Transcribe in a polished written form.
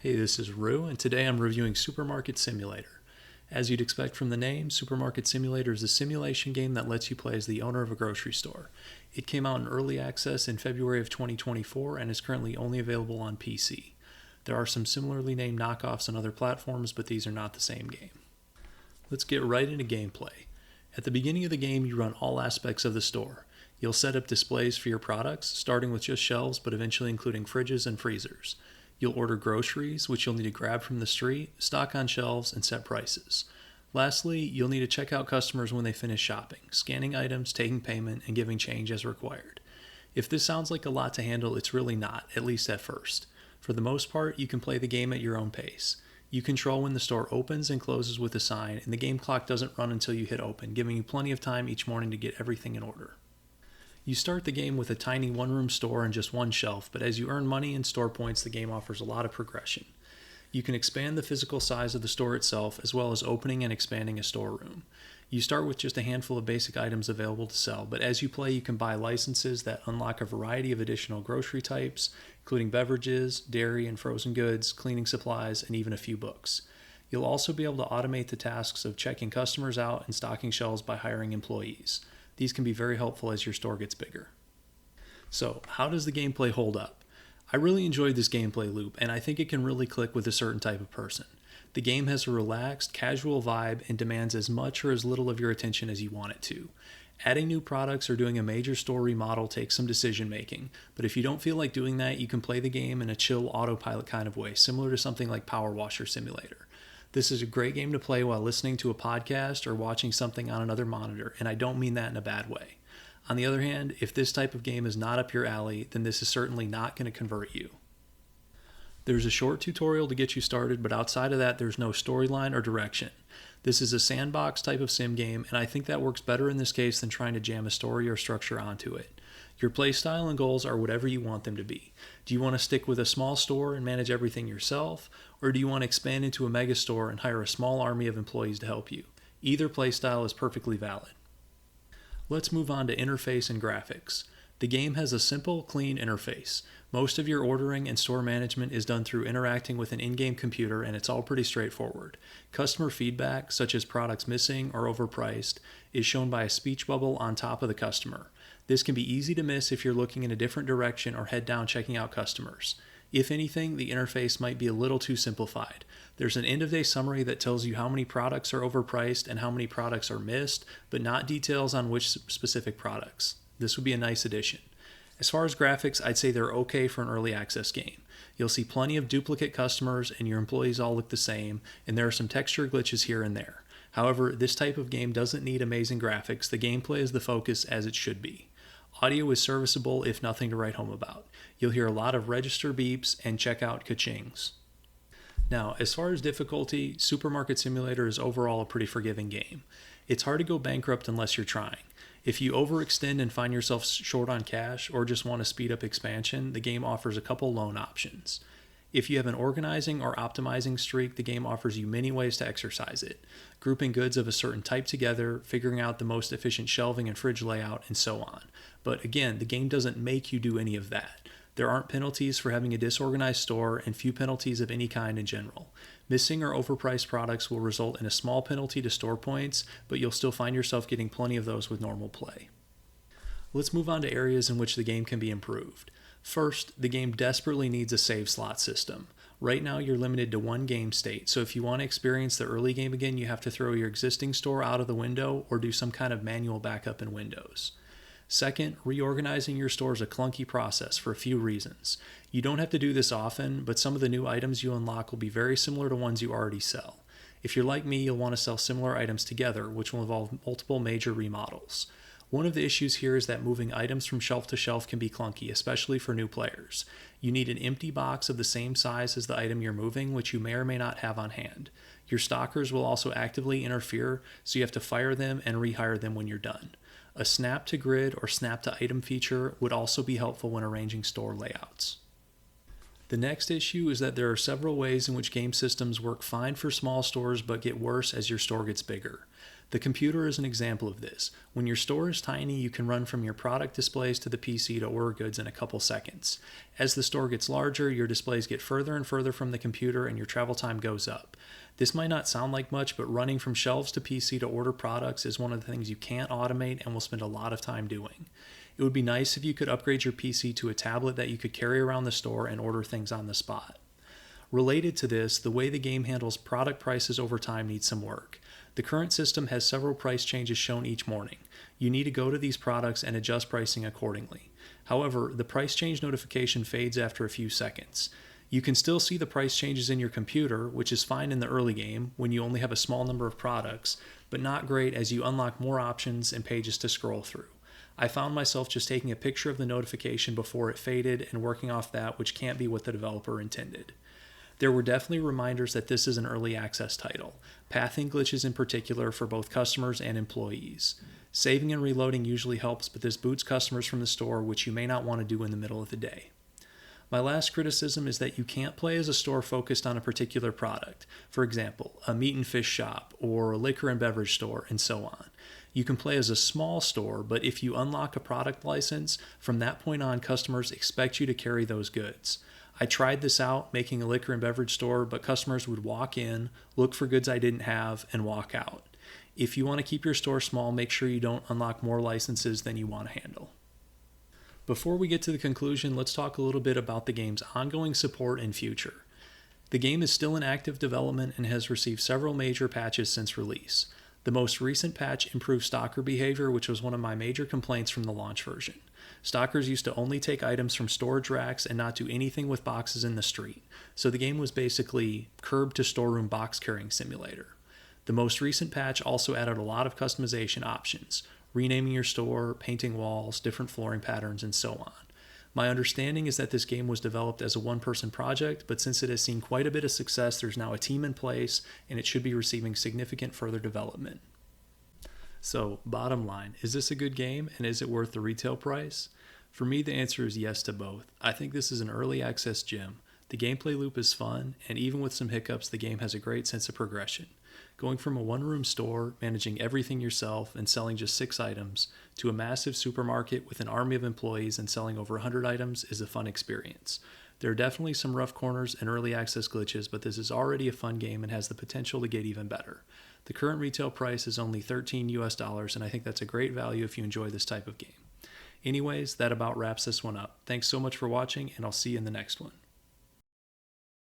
Hey, this is Rooo, and today I'm reviewing Supermarket Simulator. As you'd expect from the name, Supermarket Simulator is a simulation game that lets you play as the owner of a grocery store. It came out in early access in February of 2024 and is currently only available on PC. There are some similarly named knockoffs on other platforms, but these are not the same game. Let's get right into gameplay. At the beginning of the game, you run all aspects of the store. You'll set up displays for your products, starting with just shelves, but eventually including fridges and freezers. You'll order groceries, which you'll need to grab from the street, stock on shelves, and set prices. Lastly, you'll need to check out customers when they finish shopping, scanning items, taking payment, and giving change as required. If this sounds like a lot to handle, it's really not, at least at first. For the most part, you can play the game at your own pace. You control when the store opens and closes with a sign, and the game clock doesn't run until you hit open, giving you plenty of time each morning to get everything in order. You start the game with a tiny one-room store and just one shelf, but as you earn money and store points, the game offers a lot of progression. You can expand the physical size of the store itself, as well as opening and expanding a storeroom. You start with just a handful of basic items available to sell, but as you play, you can buy licenses that unlock a variety of additional grocery types, including beverages, dairy and frozen goods, cleaning supplies, and even a few books. You'll also be able to automate the tasks of checking customers out and stocking shelves by hiring employees. These can be very helpful as your store gets bigger. So, how does the gameplay hold up? I really enjoyed this gameplay loop, and I think it can really click with a certain type of person. The game has a relaxed, casual vibe and demands as much or as little of your attention as you want it to. Adding new products or doing a major store remodel takes some decision making, but if you don't feel like doing that, you can play the game in a chill autopilot kind of way, similar to something like Power Washer Simulator. This is a great game to play while listening to a podcast or watching something on another monitor, and I don't mean that in a bad way. On the other hand, if this type of game is not up your alley, then this is certainly not going to convert you. There's a short tutorial to get you started, but outside of that, there's no storyline or direction. This is a sandbox type of sim game, and I think that works better in this case than trying to jam a story or structure onto it. Your playstyle and goals are whatever you want them to be. Do you want to stick with a small store and manage everything yourself, or do you want to expand into a mega store and hire a small army of employees to help you? Either playstyle is perfectly valid. Let's move on to interface and graphics. The game has a simple, clean interface. Most of your ordering and store management is done through interacting with an in-game computer, and it's all pretty straightforward. Customer feedback, such as products missing or overpriced, is shown by a speech bubble on top of the customer. This can be easy to miss if you're looking in a different direction or head down checking out customers. If anything, the interface might be a little too simplified. There's an end-of-day summary that tells you how many products are overpriced and how many products are missed, but not details on which specific products. This would be a nice addition. As far as graphics, I'd say they're okay for an early access game. You'll see plenty of duplicate customers and your employees all look the same, and there are some texture glitches here and there. However, this type of game doesn't need amazing graphics. The gameplay is the focus, as it should be. Audio is serviceable, if nothing to write home about. You'll hear a lot of register beeps and checkout ka-chings. Now, as far as difficulty, Supermarket Simulator is overall a pretty forgiving game. It's hard to go bankrupt unless you're trying. If you overextend and find yourself short on cash or just want to speed up expansion, the game offers a couple loan options. If you have an organizing or optimizing streak, the game offers you many ways to exercise it, grouping goods of a certain type together, figuring out the most efficient shelving and fridge layout, and so on. But again, the game doesn't make you do any of that. There aren't penalties for having a disorganized store and few penalties of any kind in general. Missing or overpriced products will result in a small penalty to store points, but you'll still find yourself getting plenty of those with normal play. Let's move on to areas in which the game can be improved. First, the game desperately needs a save slot system. Right now, you're limited to one game state, so if you want to experience the early game again, you have to throw your existing store out of the window or do some kind of manual backup in Windows. Second, reorganizing your store is a clunky process for a few reasons. You don't have to do this often, but some of the new items you unlock will be very similar to ones you already sell. If you're like me, you'll want to sell similar items together, which will involve multiple major remodels. One of the issues here is that moving items from shelf to shelf can be clunky, especially for new players. You need an empty box of the same size as the item you're moving, which you may or may not have on hand. Your stockers will also actively interfere, so you have to fire them and rehire them when you're done. A snap to grid or snap to item feature would also be helpful when arranging store layouts. The next issue is that there are several ways in which game systems work fine for small stores but get worse as your store gets bigger. The computer is an example of this. When your store is tiny, you can run from your product displays to the PC to order goods in a couple seconds. As the store gets larger, your displays get further and further from the computer and your travel time goes up. This might not sound like much, but running from shelves to PC to order products is one of the things you can't automate and will spend a lot of time doing. It would be nice if you could upgrade your PC to a tablet that you could carry around the store and order things on the spot. Related to this, the way the game handles product prices over time needs some work. The current system has several price changes shown each morning. You need to go to these products and adjust pricing accordingly. However, the price change notification fades after a few seconds. You can still see the price changes in your computer, which is fine in the early game when you only have a small number of products, but not great as you unlock more options and pages to scroll through. I found myself just taking a picture of the notification before it faded and working off that, which can't be what the developer intended. There were definitely reminders that this is an early access title, pathing glitches in particular for both customers and employees. Saving and reloading usually helps, but this boots customers from the store, which you may not want to do in the middle of the day. My last criticism is that you can't play as a store focused on a particular product, for example, a meat and fish shop or a liquor and beverage store, and so on. You can play as a small store, but if you unlock a product license, from that point on, customers expect you to carry those goods. I tried this out, making a liquor and beverage store, but customers would walk in, look for goods I didn't have, and walk out. If you want to keep your store small, make sure you don't unlock more licenses than you want to handle. Before we get to the conclusion, let's talk a little bit about the game's ongoing support and future. The game is still in active development and has received several major patches since release. The most recent patch improved stalker behavior, which was one of my major complaints from the launch version. Stalkers used to only take items from storage racks and not do anything with boxes in the street, so the game was basically curb to storeroom box carrying simulator. The most recent patch also added a lot of customization options, renaming your store, painting walls, different flooring patterns, and so on. My understanding is that this game was developed as a one-person project, but since it has seen quite a bit of success, there's now a team in place, and it should be receiving significant further development. So, bottom line, is this a good game, and is it worth the retail price? For me, the answer is yes to both. I think this is an early access gem. The gameplay loop is fun, and even with some hiccups, the game has a great sense of progression. Going from a one-room store, managing everything yourself and selling just 6 items, to a massive supermarket with an army of employees and selling over 100 items is a fun experience. There are definitely some rough corners and early access glitches, but this is already a fun game and has the potential to get even better. The current retail price is only $13 US, and I think that's a great value if you enjoy this type of game. Anyways, that about wraps this one up. Thanks so much for watching, and I'll see you in the next one.